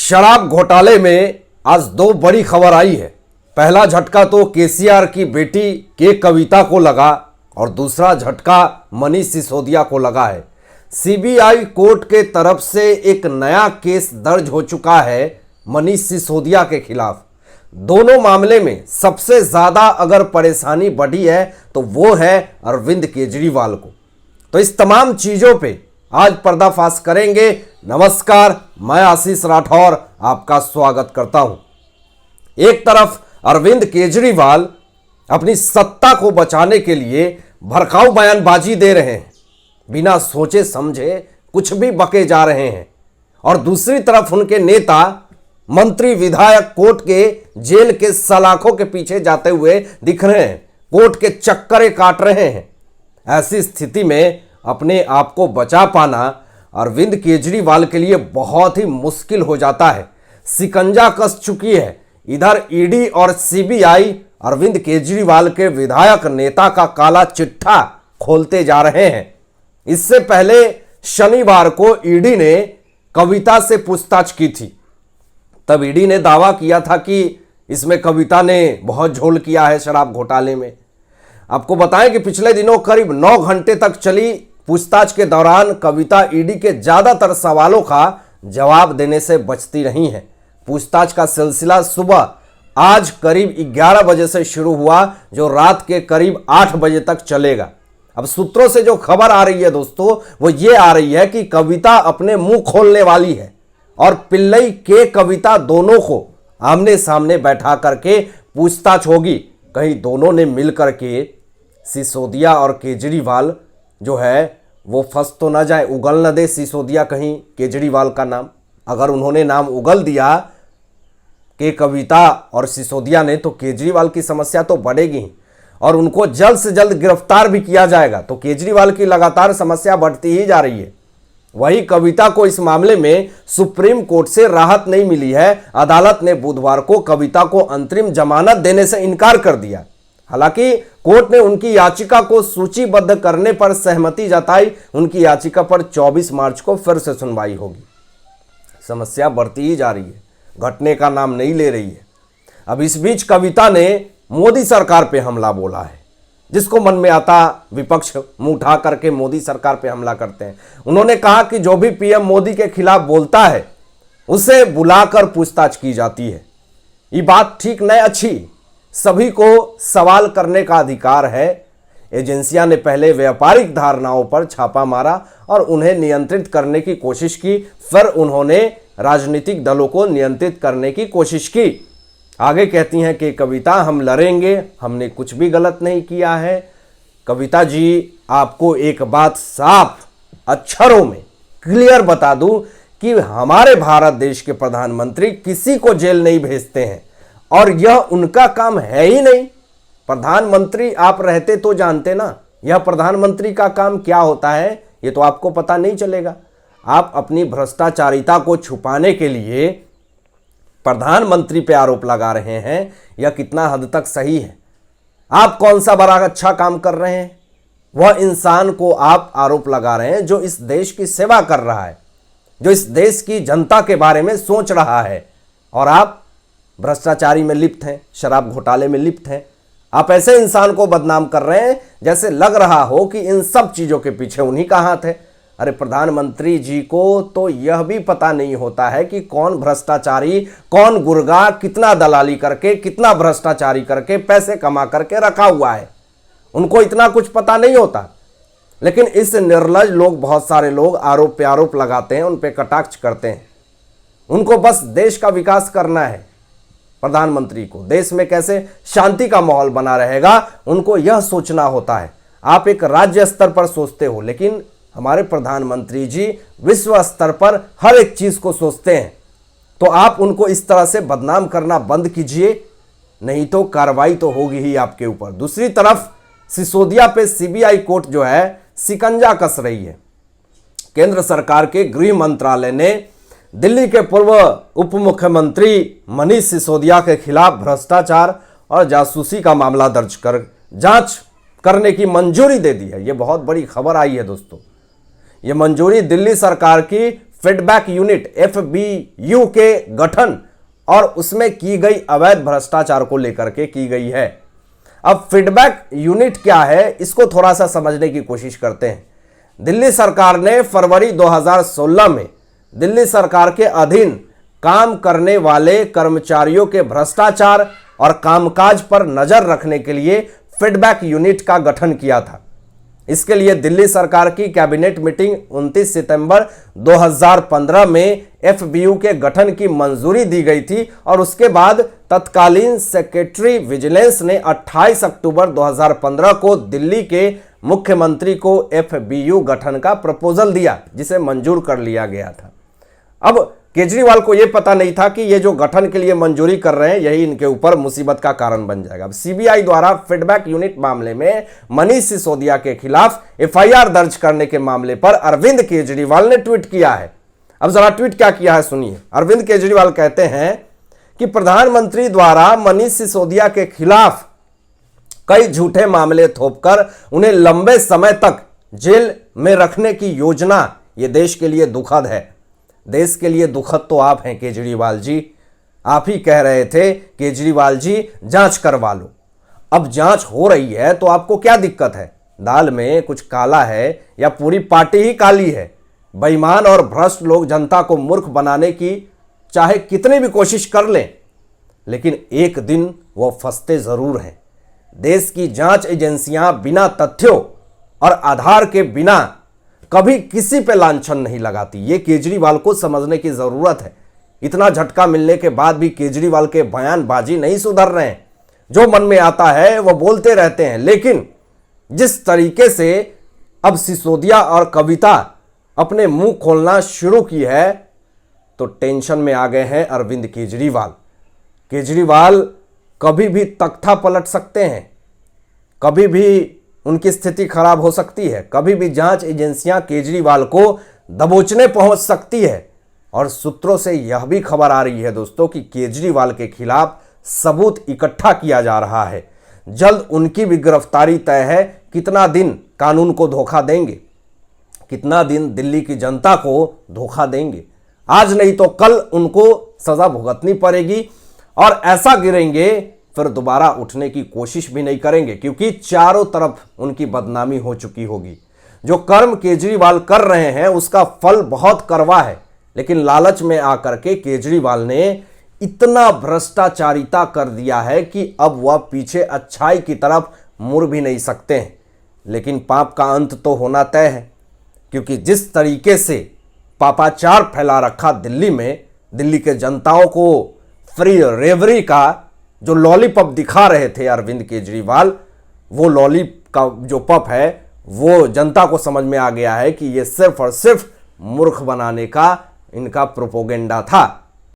शराब घोटाले में आज दो बड़ी खबर आई है। पहला झटका तो केसीआर की बेटी के कविता को लगा और दूसरा झटका मनीष सिसोदिया को लगा है। सीबीआई कोर्ट के तरफ से एक नया केस दर्ज हो चुका है मनीष सिसोदिया के खिलाफ। दोनों मामले में सबसे ज्यादा अगर परेशानी बढ़ी है तो वो है अरविंद केजरीवाल को। तो इस तमाम चीजों पे आज पर्दाफाश करेंगे। नमस्कार, मैं आशीष राठौर आपका स्वागत करता हूं। एक तरफ अरविंद केजरीवाल अपनी सत्ता को बचाने के लिए भड़काऊ बयानबाजी दे रहे हैं, बिना सोचे समझे कुछ भी बके जा रहे हैं, और दूसरी तरफ उनके नेता मंत्री विधायक कोर्ट के जेल के सलाखों के पीछे जाते हुए दिख रहे हैं, कोर्ट के चक्करे काट रहे हैं। ऐसी स्थिति में अपने आप को बचा पाना अरविंद केजरीवाल के लिए बहुत ही मुश्किल हो जाता है। शिकंजा कस चुकी है। इधर ईडी और सीबीआई अरविंद केजरीवाल के विधायक नेता का काला चिट्ठा खोलते जा रहे हैं। इससे पहले शनिवार को ईडी ने कविता से पूछताछ की थी। तब ईडी ने दावा किया था कि इसमें कविता ने बहुत झोल किया है शराब घोटाले में। आपको बताएं कि पिछले दिनों करीब 9 घंटे तक चली पूछताछ के दौरान कविता ईडी के ज्यादातर सवालों का जवाब देने से बचती रही हैं। पूछताछ का सिलसिला सुबह आज करीब 11 बजे से शुरू हुआ, जो रात के करीब 8 बजे तक चलेगा। अब सूत्रों से जो खबर आ रही है दोस्तों, वो ये आ रही है कि कविता अपने मुंह खोलने वाली है और पिल्लई के कविता दोनों को आमने सामने बैठा करके पूछताछ होगी। कहीं दोनों ने मिल करके सिसोदिया और केजरीवाल जो है वो फंस तो ना जाए, उगल न दे सिसोदिया कहीं केजरीवाल का नाम। अगर उन्होंने नाम उगल दिया के कविता और सिसोदिया ने, तो केजरीवाल की समस्या तो बढ़ेगी और उनको जल्द से जल्द गिरफ्तार भी किया जाएगा। तो केजरीवाल की लगातार समस्या बढ़ती ही जा रही है। वही कविता को इस मामले में सुप्रीम कोर्ट से राहत नहीं मिली है। अदालत ने बुधवार को कविता को अंतरिम जमानत देने से इनकार कर दिया। हालांकि कोर्ट ने उनकी याचिका को सूचीबद्ध करने पर सहमति जताई। उनकी याचिका पर 24 मार्च को फिर से सुनवाई होगी। समस्या बढ़ती ही जा रही है, घटने का नाम नहीं ले रही है। अब इस बीच कविता ने मोदी सरकार पे हमला बोला है। जिसको मन में आता विपक्ष मुंह उठा करके मोदी सरकार पे हमला करते हैं। उन्होंने कहा कि जो भी पीएम मोदी के खिलाफ बोलता है उसे बुलाकर पूछताछ की जाती है। ये बात ठीक नहीं अच्छी। सभी को सवाल करने का अधिकार है। एजेंसियां ने पहले व्यापारिक धारणाओं पर छापा मारा और उन्हें नियंत्रित करने की कोशिश की। फिर उन्होंने राजनीतिक दलों को नियंत्रित करने की कोशिश की। आगे कहती हैं कि कविता, हम लड़ेंगे, हमने कुछ भी गलत नहीं किया है। कविता जी, आपको एक बात साफ अक्षरों में क्लियर बता दूं कि हमारे भारत देश के प्रधानमंत्री किसी को जेल नहीं भेजते हैं और यह उनका काम है ही नहीं। प्रधानमंत्री आप रहते तो जानते ना, यह प्रधानमंत्री का काम क्या होता है, ये तो आपको पता नहीं चलेगा। आप अपनी भ्रष्टाचारिता को छुपाने के लिए प्रधानमंत्री पे आरोप लगा रहे हैं। यह कितना हद तक सही है? आप कौन सा बड़ा अच्छा काम कर रहे हैं? वह इंसान को आप आरोप लगा रहे हैं जो इस देश की सेवा कर रहा है, जो इस देश की जनता के बारे में सोच रहा है, और आप भ्रष्टाचारी में लिप्त हैं, शराब घोटाले में लिप्त हैं। आप ऐसे इंसान को बदनाम कर रहे हैं जैसे लग रहा हो कि इन सब चीजों के पीछे उन्हीं का हाथ है। अरे प्रधानमंत्री जी को तो यह भी पता नहीं होता है कि कौन भ्रष्टाचारी, कौन गुर्गा, कितना दलाली करके, कितना भ्रष्टाचारी करके पैसे कमा करके रखा हुआ है। उनको इतना कुछ पता नहीं होता। लेकिन इस निर्लज लोग, बहुत सारे लोग आरोप पे आरोप लगाते हैं, उन पे कटाक्ष करते हैं। उनको बस देश का विकास करना है। प्रधानमंत्री को देश में कैसे शांति का माहौल बना रहेगा, उनको यह सोचना होता है। आप एक राज्य स्तर पर सोचते हो, लेकिन हमारे प्रधानमंत्री जी विश्व स्तर पर हर एक चीज को सोचते हैं। तो आप उनको इस तरह से बदनाम करना बंद कीजिए, नहीं तो कार्रवाई तो होगी ही आपके ऊपर। दूसरी तरफ सिसोदिया पे सीबीआई कोर्ट जो है शिकंजा कस रही है। केंद्र सरकार के गृह मंत्रालय ने दिल्ली के पूर्व उप मुख्यमंत्री मनीष सिसोदिया के खिलाफ भ्रष्टाचार और जासूसी का मामला दर्ज कर जांच करने की मंजूरी दे दी है। यह बहुत बड़ी खबर आई है दोस्तों। ये मंजूरी दिल्ली सरकार की फीडबैक यूनिट FBU के गठन और उसमें की गई अवैध भ्रष्टाचार को लेकर के की गई है। अब फीडबैक यूनिट क्या है, इसको थोड़ा सा समझने की कोशिश करते हैं। दिल्ली सरकार ने फरवरी 2016 में दिल्ली सरकार के अधीन काम करने वाले कर्मचारियों के भ्रष्टाचार और कामकाज पर नजर रखने के लिए फीडबैक यूनिट का गठन किया था। इसके लिए दिल्ली सरकार की कैबिनेट मीटिंग 29 सितंबर 2015 में FBU के गठन की मंजूरी दी गई थी और उसके बाद तत्कालीन सेक्रेटरी विजिलेंस ने 28 अक्टूबर 2015 को दिल्ली के मुख्यमंत्री को FBU गठन का प्रपोजल दिया, जिसे मंजूर कर लिया गया था। अब केजरीवाल को यह पता नहीं था कि ये जो गठन के लिए मंजूरी कर रहे हैं यही इनके ऊपर मुसीबत का कारण बन जाएगा। अब CBI द्वारा फीडबैक यूनिट मामले में मनीष सिसोदिया के खिलाफ FIR दर्ज करने के मामले पर अरविंद केजरीवाल ने ट्वीट किया है। अब जरा ट्वीट क्या किया है सुनिए। अरविंद केजरीवाल कहते हैं कि प्रधानमंत्री द्वारा मनीष सिसोदिया के खिलाफ कई झूठे मामले थोपकर उन्हें लंबे समय तक जेल में रखने की योजना यह देश के लिए दुखद है। देश के लिए दुखद तो आप हैं केजरीवाल जी। आप ही कह रहे थे केजरीवाल जी जांच करवा लो। अब जांच हो रही है तो आपको क्या दिक्कत है? दाल में कुछ काला है या पूरी पार्टी ही काली है? बेईमान और भ्रष्ट लोग जनता को मूर्ख बनाने की चाहे कितनी भी कोशिश कर लें, लेकिन एक दिन वो फंसते जरूर हैं। देश की जांच एजेंसियां बिना तथ्यों और आधार के बिना कभी किसी पे लांछन नहीं लगाती। ये केजरीवाल को समझने की जरूरत है। इतना झटका मिलने के बाद भी केजरीवाल के बयानबाजी नहीं सुधर रहे हैं। जो मन में आता है वो बोलते रहते हैं। लेकिन जिस तरीके से अब सिसोदिया और कविता अपने मुंह खोलना शुरू की है तो टेंशन में आ गए हैं अरविंद केजरीवाल। केजरीवाल कभी भी तख्ता पलट सकते हैं, कभी भी उनकी स्थिति खराब हो सकती है, कभी भी जांच एजेंसियां केजरीवाल को दबोचने पहुंच सकती है। और सूत्रों से यह भी खबर आ रही है दोस्तों कि केजरीवाल के खिलाफ सबूत इकट्ठा किया जा रहा है। जल्द उनकी भी गिरफ्तारी तय है। कितना दिन कानून को धोखा देंगे, कितना दिन दिल्ली की जनता को धोखा देंगे? आज नहीं तो कल उनको सजा भुगतनी पड़ेगी और ऐसा गिरेंगे फिर दोबारा उठने की कोशिश भी नहीं करेंगे, क्योंकि चारों तरफ उनकी बदनामी हो चुकी होगी। जो कर्म केजरीवाल कर रहे हैं उसका फल बहुत कड़वा है, लेकिन लालच में आकर के केजरीवाल ने इतना भ्रष्टाचारिता कर दिया है कि अब वह पीछे अच्छाई की तरफ मुड़ भी नहीं सकते हैं। लेकिन पाप का अंत तो होना तय है, क्योंकि जिस तरीके से पापाचार फैला रखा दिल्ली में, दिल्ली के जनताओं को फ्री रेवरी का जो लॉलीपॉप दिखा रहे थे अरविंद केजरीवाल, वो लॉली का जो पप है वो जनता को समझ में आ गया है कि ये सिर्फ और सिर्फ मूर्ख बनाने का इनका प्रोपोगेंडा था।